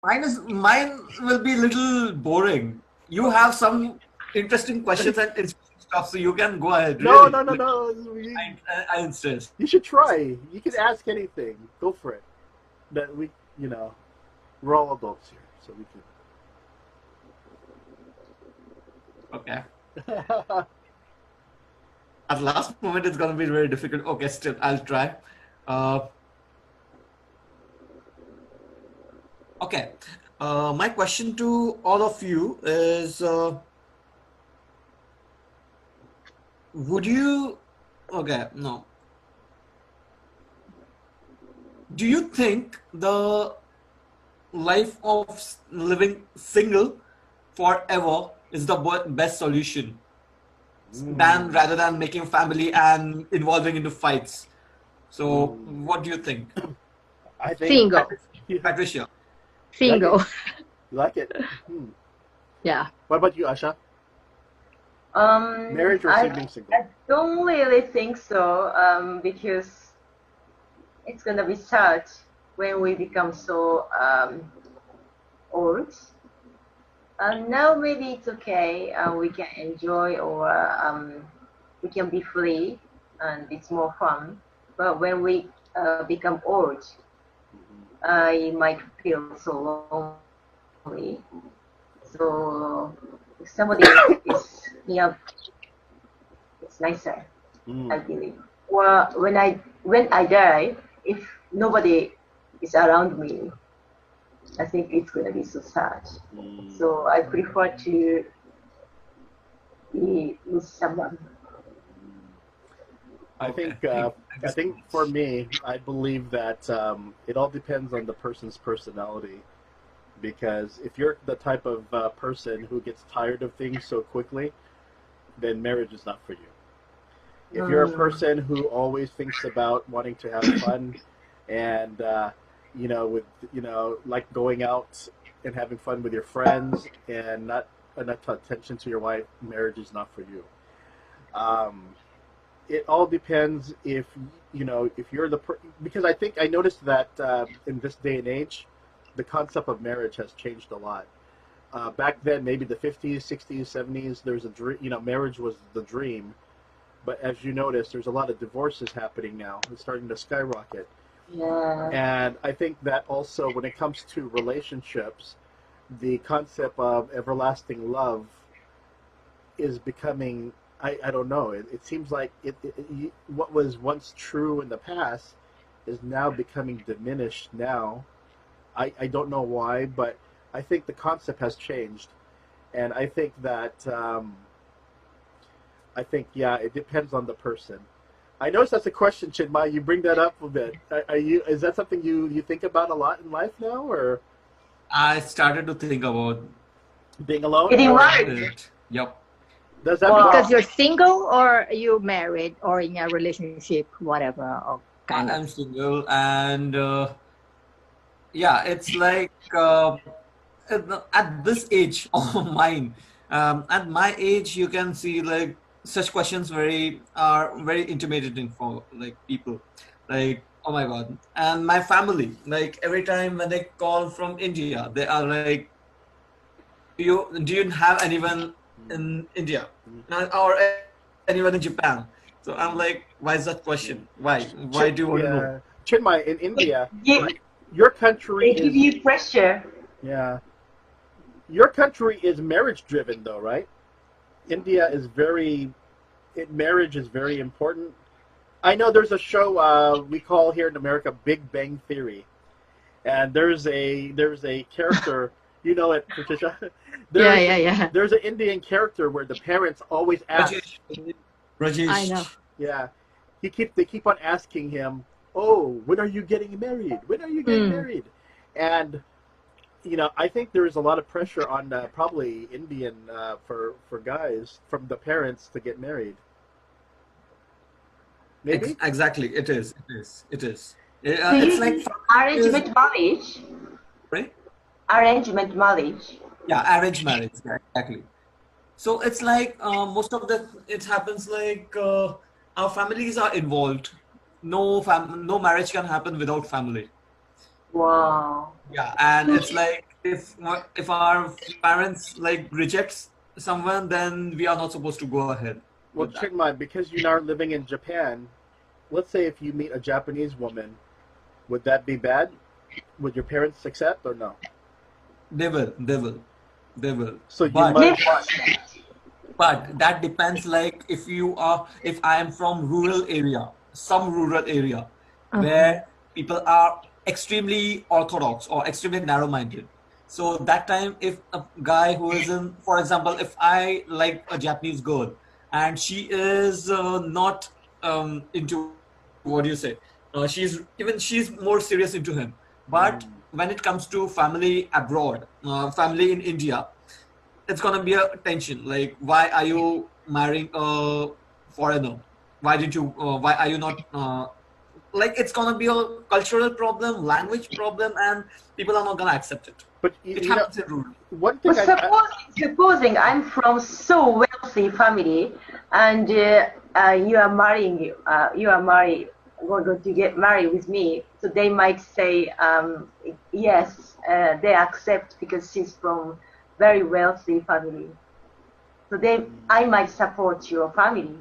Mine will be a little boring. You have some interesting questions and interesting stuff, so you can go ahead. No, Really, no, no, like, no. I insist. You should try. You can ask anything. Go for it. That we, you know, we're all adults here, so we Okay. can. At last moment, it's gonna be very difficult. Okay, still, I'll try. Uh, okay. My question to all of you is: would you? Okay, no. Do you think the life of living single forever is the best solution than rather than making family and involving into fights? So, what do you think, I think. Single. You Patricia? Single. like it. Hmm. Yeah. What about you, Asha? Marriage or being single? I don't really think so, because it's gonna be sad when we become so old. Now maybe it's okay. We can enjoy, or we can be free, and it's more fun. But when we become old, I might feel so lonely. So if somebody is near, it's nicer, I believe. Or when I die, if nobody is around me, I think it's gonna be so sad. So I prefer to be with someone. I think for me, I believe that it all depends on the person's personality. Because if you're the type of person who gets tired of things so quickly, then marriage is not for you. If you're a person who always thinks about wanting to have fun and like going out and having fun with your friends and not enough attention to your wife, marriage is not for you. It all depends if you're because I noticed that in this day and age, the concept of marriage has changed a lot. Back then, maybe the 50s, 60s, 70s, there's a dream. Marriage was the dream. But as you notice, there's a lot of divorces happening now. It's starting to skyrocket. Yeah. And I think that also, when it comes to relationships, the concept of everlasting love is becoming. I don't know. It seems like what was once true in the past is now becoming diminished now. I don't know why, but I think the concept has changed, and I think that it depends on the person. I noticed that's a question, Chinmay. You bring that up a bit. Is that something you think about a lot in life now, or I started to think about being alone? Getting Or married. it. Yep. does that Wow. Because you're single or you married or in a relationship, whatever, or kind of. I'm single, and yeah, it's like at this age of mine, at my age, you can see like such questions are very intimidating for like people, like oh my god. And my family, like every time when they call from India, they are like, do you have anyone in India, or anyone in Japan? So I'm like, why is that question? Why do you want to know? Yeah, Chinmay, in India, Give, your country they give is you pressure. yeah, your country is marriage driven though, right? India is marriage is very important. I know there's a show we call here in America Big Bang Theory, and there's a character, you know it, Patricia. Yeah. There's an Indian character where the parents always ask, Rajesh, I know. Rajesh. yeah, they keep on asking him, oh, when are you getting married? When are you getting married? And I think there is a lot of pressure on probably Indian for guys from the parents to get married. Maybe. Exactly, it is. It is. Do It's you like do arrangement marriage? right? Arrangement marriage. Yeah, arranged marriage. Yeah, exactly. So it's like most of it happens like our families are involved. No marriage can happen without family. Wow. Yeah, and it's like if our parents like rejects someone, then we are not supposed to go ahead Well, with that. Chingman, because you're now living in Japan, let's say if you meet a Japanese woman, would that be bad? Would your parents accept or no? They will, they will, they will. So you But might. that depends. Like if I am from rural area, some rural area where people are extremely orthodox or extremely narrow-minded. So that time, if a guy who is in, for example, if I like a Japanese girl and she is not into, what do you say? She's more serious into him. But when it comes to family abroad, family in India, it's gonna be a tension. Like, why are you marrying a foreigner? Why did you? Why are you not? Like, it's gonna be a cultural problem, language problem, and people are not gonna accept it. But It you know, happens in rural. one thing But supposing I'm from so wealthy family, and you are married, going to get married with me, so they might say yes, they accept because she's from very wealthy family. So I might support your family.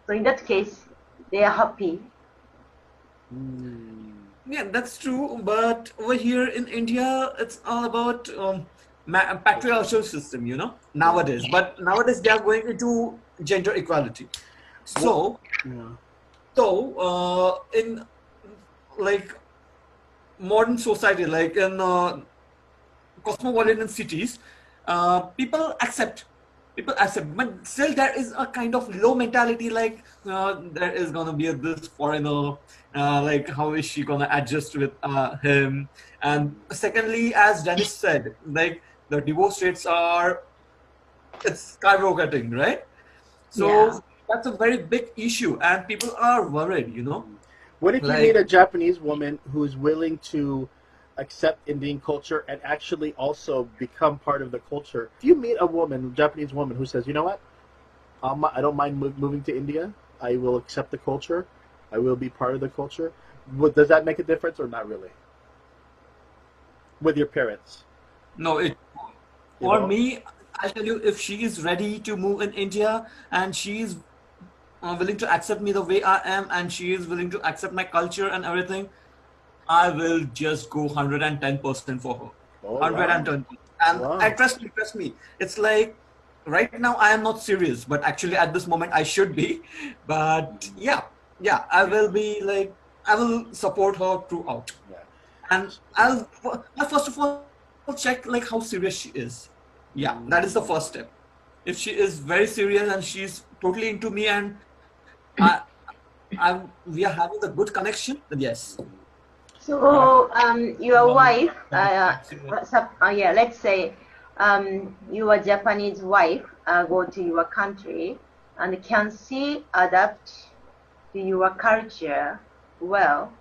So in that case, they are happy. Yeah, that's true. But over here in India, it's all about patriarchal system, nowadays. But nowadays they are going into gender equality. So, yeah. in like modern society, like in cosmopolitan cities, people accept, but still there is a kind of low mentality, like there is gonna be this foreigner, like how is she gonna adjust with him? And secondly, as Dennis said, like the divorce rates are, it's skyrocketing, right? Yeah. So that's a very big issue, and people are worried. What if you meet Like, a Japanese woman who's willing to accept Indian culture and actually also become part of the culture? If you meet a woman, Japanese woman, who says, you know what, I don't mind moving to India. I will accept the culture. I will be part of the culture. Does that make a difference or not really? With your parents, no, you for know? me, I'll tell you, if she is ready to move in India and she is willing to accept me the way I am, and she is willing to accept my culture and everything, I will just go 110% for her. Oh wow, 110%. And I wow. trust me. It's like right now I am not serious, but actually at this moment I should be. But yeah, I will be like, I will support her throughout. Yeah. And I'll first of all check like how serious she is. Yeah, that is the first step. If she is very serious and she's totally into me, and I, we are having a good connection, then yes. So your Well, wife, yeah, let's say your Japanese wife go to your country, and can she adapt to your culture well?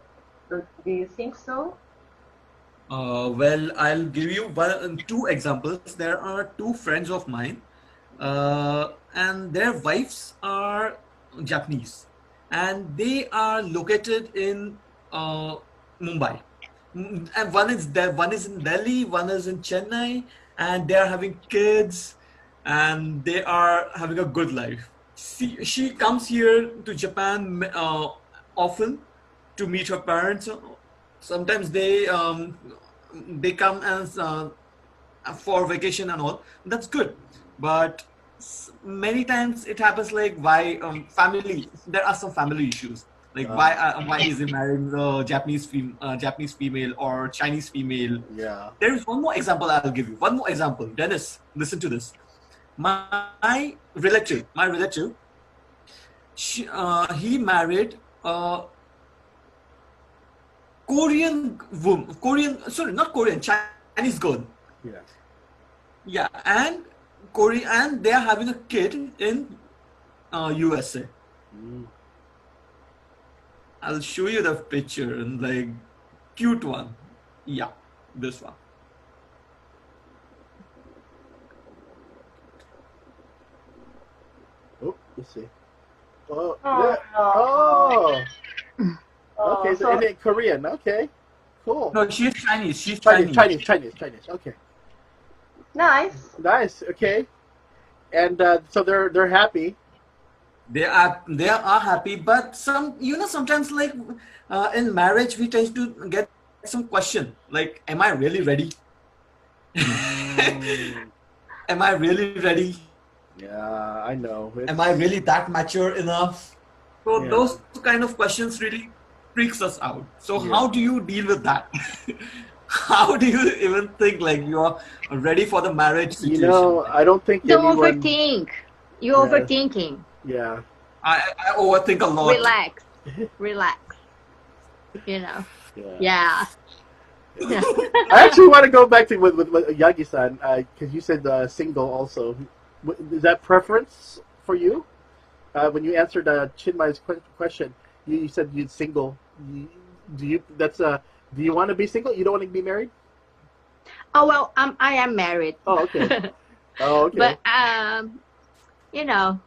Do you think so? well, I'll give you two examples. There are two friends of mine, and their wives are Japanese, and they are located in Mumbai. And one is in Delhi, one is in Chennai, and they are having kids, and they are having a good life. She comes here to Japan often to meet her parents. Sometimes they come as for vacation and all. That's good, but many times it happens like, why family. There are some family issues, like why is he marrying the Japanese female or Chinese female. Yeah. There is one more example I'll give you. One more example, Dennis. Listen to this. My relative, he married a Korean woman, sorry, not Korean, Chinese girl. Yeah. Yeah, and Korea, and they are having a kid in USA. I'll show you the picture, and like cute one. Yeah, this one. Oh, let's see. Oh, Oh, yeah. no. Oh. Oh, Okay, so so in Korean. Okay, Cool. No, she's Chinese. She's Chinese. Chinese. Chinese. Okay. Nice. Nice. Okay. And so they're happy. They are happy, but sometimes like in marriage we tend to get some question like, am I really ready? Am I really ready? Yeah, I know. Am I really that mature enough? So Yeah. those kind of questions really freaks us out. So how do you deal with that? How do you even think like you're ready for the marriage situation? You know, I don't think Don't anyone. overthink. You're Yeah. overthinking. Yeah. I overthink a lot. Relax. Relax. You know. Yeah. Yeah. I actually want to go back to with Yagi-san because you said single also. Is that preference for you? When you answered Chinmai's question, you said you'd single. Do you want to be single? You don't want to be married? Oh well, I am married. Oh, okay. Oh, okay. But you know,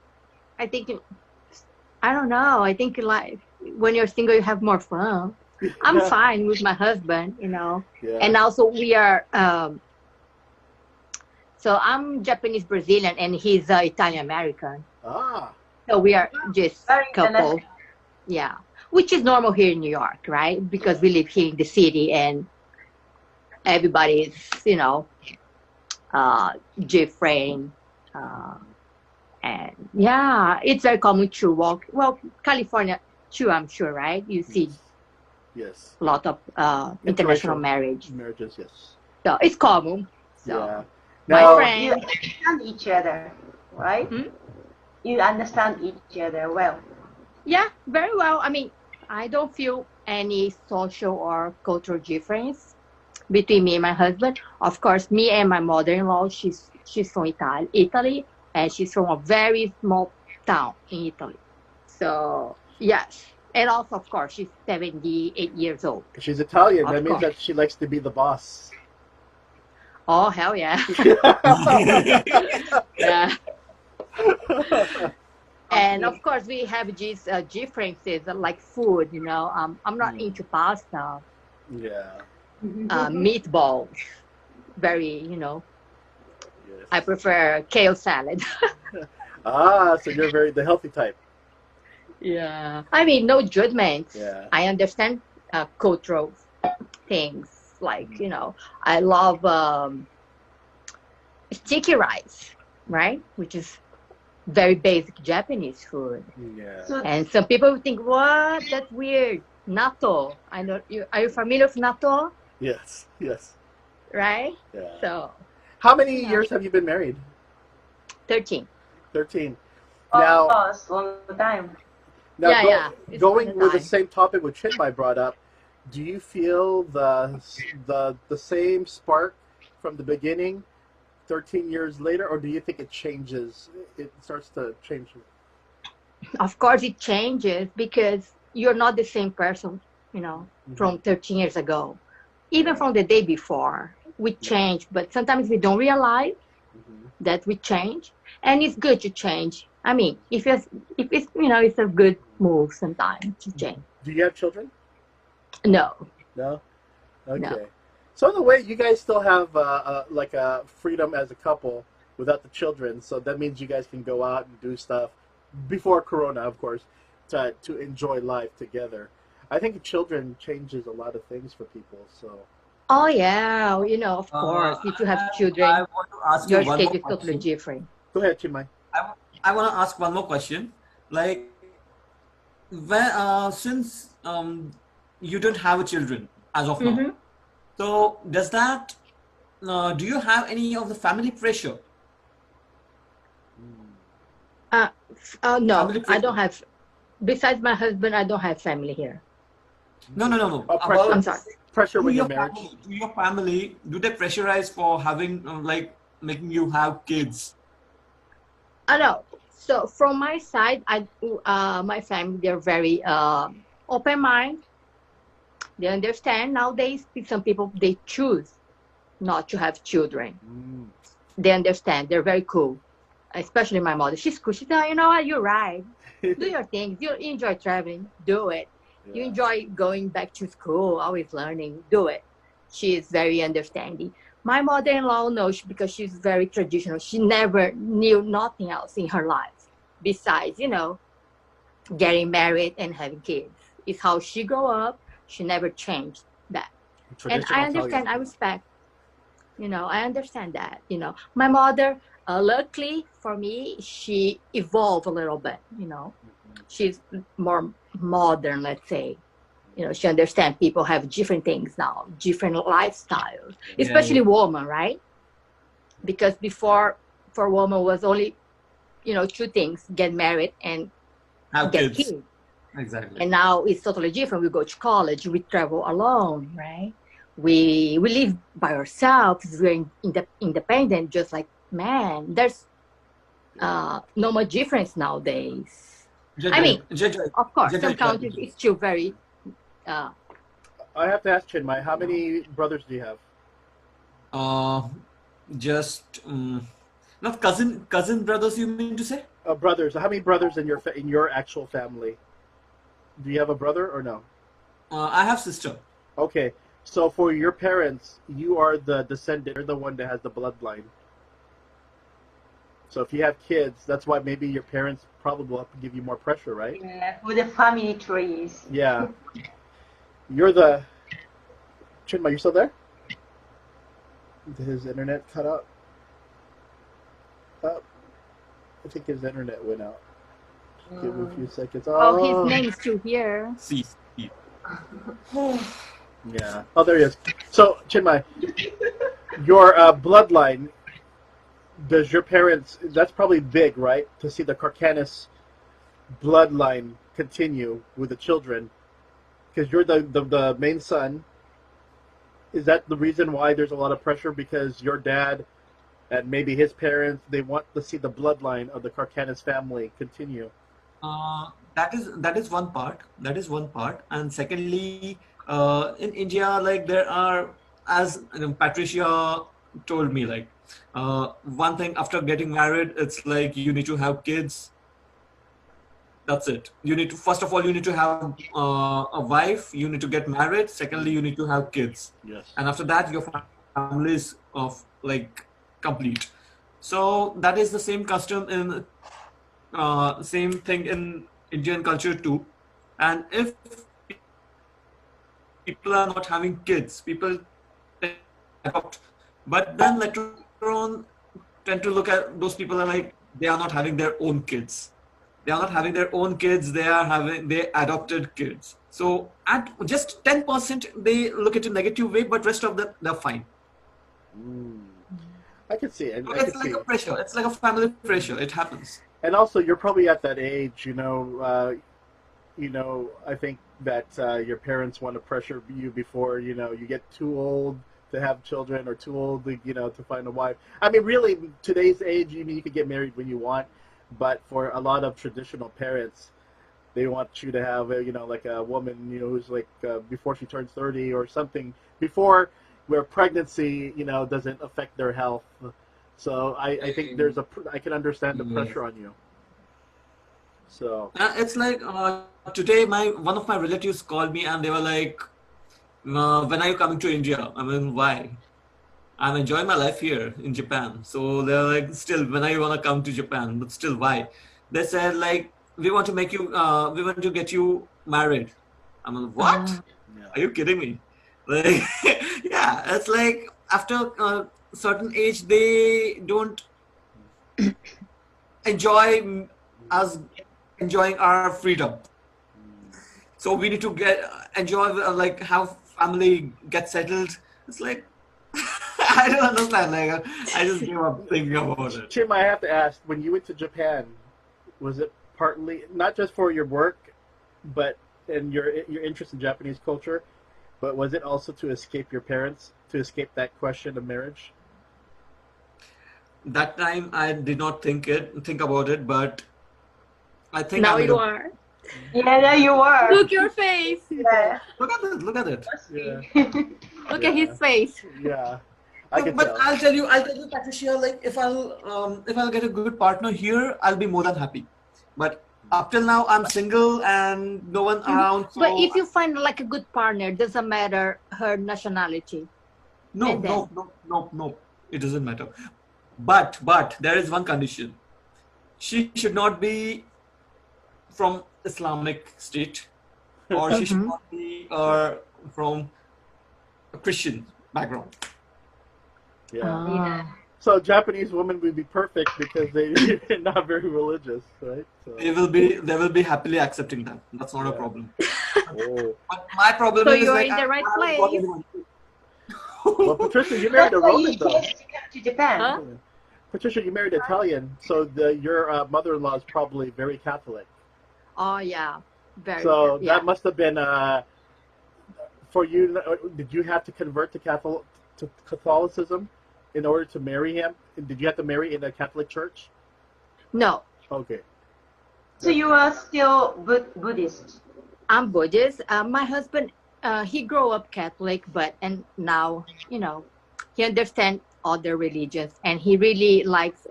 I think I don't know. I think like when you're single, you have more fun. I'm fine with my husband, you know, and also we are. So I'm Japanese Brazilian, and he's Italian American. Ah. So we are just Very couple. international. Yeah, which is normal here in New York, right? Because we live here in the city, and everybody is, you know, different. And yeah, it's very common to walk. Well, California too, I'm sure, right? You see Yes. a lot of international marriages. Marriages, yes. So it's common. So Yeah. my Now, friend, You understand each other, right? You understand each other well. yeah, very well. I mean, I don't feel any social or cultural difference between me and my husband. Of course, me and my mother-in-law, she's from Italy, and she's from a very small town in Italy. So yes, and also of course she's 78 years old. she's Italian. Of That means course. that she likes to be the boss. Oh hell yeah, yeah. And of course we have these differences like food. You know, I'm not into pasta, Yeah. meatballs. Very, you know, Yes. I prefer kale salad. Ah, so you're the healthy type. Yeah. I mean, no judgment. Yeah. I understand cultural things. Like, you know, I love sticky rice, right? Which is very basic Japanese food. Yeah. So And some people think, what? That's weird. Natto. I know you. Are you familiar with natto? Yes. Yes. Right? Yeah. So, How many you know. years have you been married? 13. 13. Now, long time. Yeah. It's going been a with the time. same topic which Chinmai brought up, do you feel the same spark from the beginning, 13 years later, or do you think it changes? It starts to change. Of course, it changes because you're not the same person, you know, from 13 years ago. Even from the day before, we change, but sometimes we don't realize that we change, and it's good to change. I mean, if it's you know, it's a good move sometimes to change. Do you have children? No, No. Okay. No. So in a way, you guys still have like a freedom as a couple without the children. So that means you guys can go out and do stuff before Corona, of course, to enjoy life together. I think children changes a lot of things for people. So oh yeah, you know, of course, if you have I children, want to ask you your one schedule more is totally question. different. go ahead, Chimai. I want to ask one more question. Like, since you don't have children as of now, so does that do you have any of the family pressure? No, Family I don't pressure? have. Besides my husband, I don't have family here. No. Oh, pressure. I'm sorry. Pressure To when your you're married. family, to your family, do they pressurize for having like making you have kids? I know. So from my side, my family, they're very open mind. They understand. Nowadays, some people they choose not to have children. They understand. They're very cool. Especially my mother. She's cool. She said, you know what, you're right. Do your things. You enjoy traveling. Do it. You enjoy going back to school, always learning, do it. She is very understanding. My mother-in-law knows because she's very traditional. She never knew nothing else in her life besides, getting married and having kids. It's how she grew up. She never changed that. And I understand, I respect, I understand that, My mother, luckily for me, she evolved a little bit, She's more modern, let's say. She understands people have different things now, different lifestyles, especially women, right? Because before, for women was only, two things, get married and Have get kids. kids. Exactly. And now it's totally different. We go to college, we travel alone, right? We live by ourselves, we're independent, just like man. There's no much difference nowadays. I mean, of course, some countries it's still very. I have to ask Chinmay, how many brothers do you have? Just not cousin brothers. You mean to say? Brothers. How many brothers in your actual family? Do you have a brother or no? I have sister. Okay, so for your parents, you are the descendant. You're the one that has the bloodline. So if you have kids, that's why maybe your parents probably will have to give you more pressure, right? Yeah, for the family trees. Yeah. You're the... Chinmay, you still there? Did his internet cut out? I think his internet went out. Give him a few seconds. Oh, his name is still here. See. Yeah. Oh, there he is. So, Chinmay, your bloodline, does your parents, that's probably big, right? To see the Carcanis bloodline continue with the children. Because you're the main son. Is that the reason why there's a lot of pressure? Because your dad and maybe his parents, they want to see the bloodline of the Carcanis family continue. That is one part. And secondly, in India, like there are, as Patricia told me, like one thing after getting married, it's like you need to have kids. That's it. You need to, first of all, you need to have a wife. You need to get married. Secondly, you need to have kids. Yes. And after that, your family is complete. So that is the same custom in same thing in Indian culture too. And if people are not having kids, people adopt, but then later on tend to look at those people are like they are not having their own kids. They are not having their own kids. They are having their adopted kids. So at just 10% they look at a negative way, but rest of them they're fine. I can see it. It's like a pressure. It's like a family pressure. It happens. And also, you're probably at that age, I think that your parents want to pressure you before, you get too old to have children or too old, to find a wife. I mean, really, today's age, you could get married when you want, but for a lot of traditional parents, they want you to have, like a woman, who's like before she turns 30 or something, before where pregnancy, doesn't affect their health. So I think I can understand the pressure on you. So it's like today, one of my relatives called me and they were like, "When are you coming to India?" I mean, why? I'm enjoying my life here in Japan. So they're like, "Still, when are you wanna come to Japan?" But still, why? They said like, "We want to make you, we want to get you married." I'm like, "What? Are you kidding me?" Like, yeah, it's like after a certain age, they don't enjoy us enjoying our freedom. So we need to enjoy like how family gets settled. It's like I don't understand. Like I just gave up thinking about it. Chim, I have to ask: when you went to Japan, was it partly not just for your work, but and your interest in Japanese culture, but was it also to escape your parents, to escape that question of marriage? That time I did not think about it, but I think now you are. Yeah, there you are. Look your face. Yeah. Look at it. Yeah. Look at his face. Yeah. I can But tell. I'll tell you, Patricia, like if I'll get a good partner here, I'll be more than happy. But up till now I'm single and no one around. So But if you find like a good partner, doesn't matter her nationality. no, and then- no, it doesn't matter. But there is one condition. She should not be from Islamic state, or she should not be from a Christian background. Yeah. Ah. So Japanese women would be perfect because they're not very religious, right? So, They will be happily accepting that. That's not a Yeah. problem. oh. But my problem So is you're like, in the right I haven't got place. anyone. Well, Patricia, you married a That's why you Roman, though. changed to come to Japan. Huh? Patricia, you married Italian, so your mother-in-law is probably very Catholic. Oh yeah, very. So yeah. that must have been for you. Did you have to convert to Catholicism in order to marry him? Did you have to marry in a Catholic church? No, Okay. So you are still Buddhist. I'm Buddhist. My husband, he grew up Catholic, and now he understands other religions, and he really likes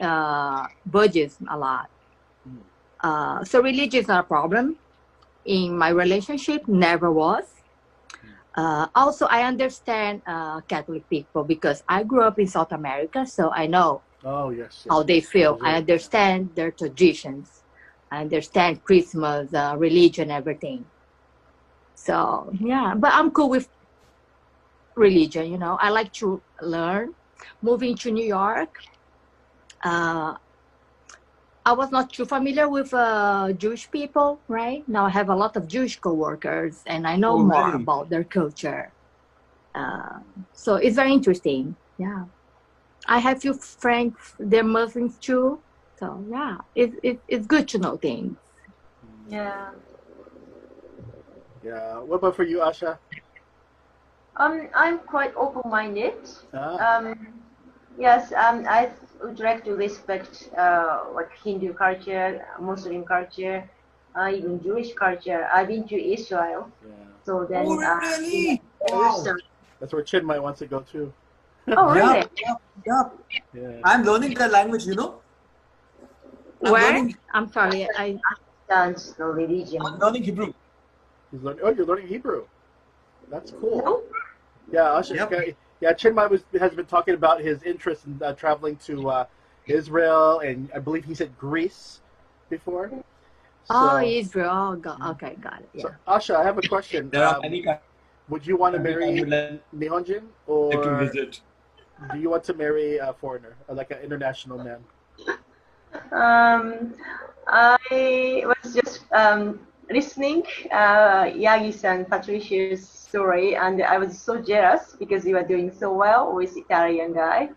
Buddhism a lot. So religion is not a problem in my relationship. Never was. Also, I understand Catholic people because I grew up in South America, so I know Oh yes. how they feel. Brazil. I understand their traditions. I understand Christmas, religion, everything. So yeah, but I'm cool with religion. I like to learn. Moving to New York, I was not too familiar with Jewish people. Right now, I have a lot of Jewish coworkers, and I know Oh, more really? about their culture. So it's very interesting. Yeah, I have few friends. They're Muslims too. So yeah, it's good to know things. Yeah. Yeah. What about for you, Asha? I'm quite open-minded. Ah. Yes, I would like to respect like Hindu culture, Muslim culture, even Jewish culture. I've been to Israel, Yeah. so then Oh, really? Jerusalem. That's where Chinmay wants to go too. Oh, really? Yeah. Yeah. I'm learning the language, I'm Where? learning, I'm sorry. I Dance, the religion. I'm learning Hebrew. He's learning. Oh, you're learning Hebrew. That's cool. No? Yeah, Asha. Yep. Yeah, Chinmay has been talking about his interest in traveling to Israel, and I believe he said Greece before. Oh, So- Israel. Oh, okay, got it. Yeah. So, Asha, I have a question. There are many countries Would you want to I marry would like Nihonjin, to or visit. do you want to marry a foreigner, or like an international man? I was just listening Yagis and Patricia's story, and I was so jealous because you are doing so well with Italian guy.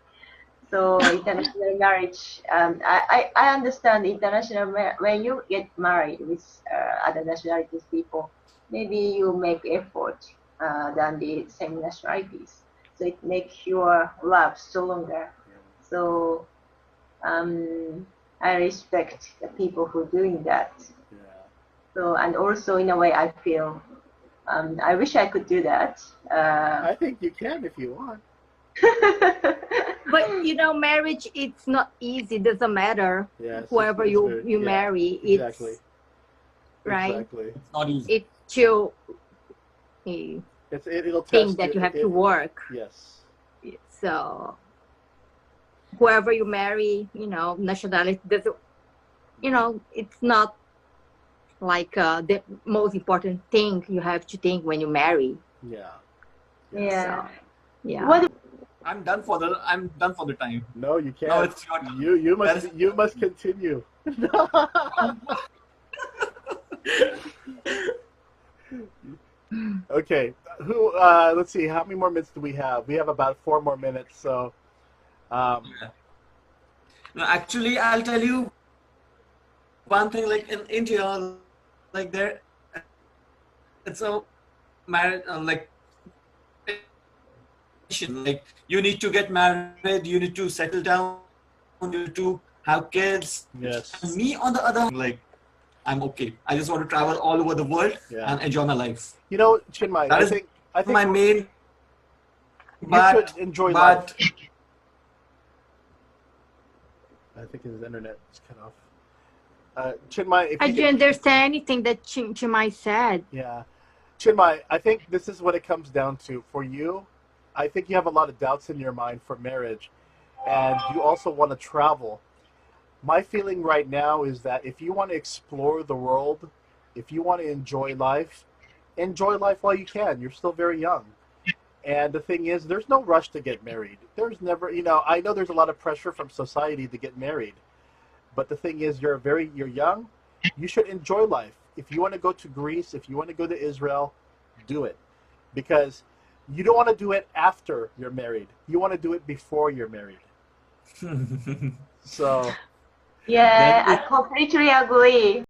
So international marriage, I understand international when you get married with other nationalities people, maybe you make effort than the same nationalities. So it makes your love stronger. So I respect the people who are doing that. Yeah. So and also in a way I feel I wish I could do that. I think you can if you want. But marriage, it's not easy. Doesn't matter Yes. whoever you yeah, marry. Exactly. It's right. Exactly. It's not easy. It's still a It'll thing test that you have to work. Yes. So whoever you marry, nationality doesn't. It's not like the most important thing you have to think when you marry. Yeah. Yeah. So, yeah. What I'm done for the time. No, you can't. No, it's your turn. You must continue. Okay. Who? Let's see. How many more minutes do we have? We have about 4 more minutes. So, No, actually, I'll tell you one thing. Like in India, like there, it's a marriage like you need to get married, you need to settle down, you need to have kids. yes. And me, on the other hand, like I'm okay. I just want to travel all over the world Yeah. and enjoy my life. You know, Chinmay, That I is think My main, you but could enjoy life. but I think his internet is cut off. Chinmay, if I you didn't understand anything that Chimai said. Yeah. Chinmay, I think this is what it comes down to. For you, I think you have a lot of doubts in your mind for marriage, and you also want to travel. My feeling right now is that if you want to explore the world, if you want to enjoy life while you can. You're still very young. And the thing is, there's no rush to get married. There's never, I know there's a lot of pressure from society to get married. But the thing is, you're young. You should enjoy life. If you want to go to Greece, if you want to go to Israel, do it. Because you don't want to do it after you're married. You want to do it before you're married. So Yeah, I completely agree.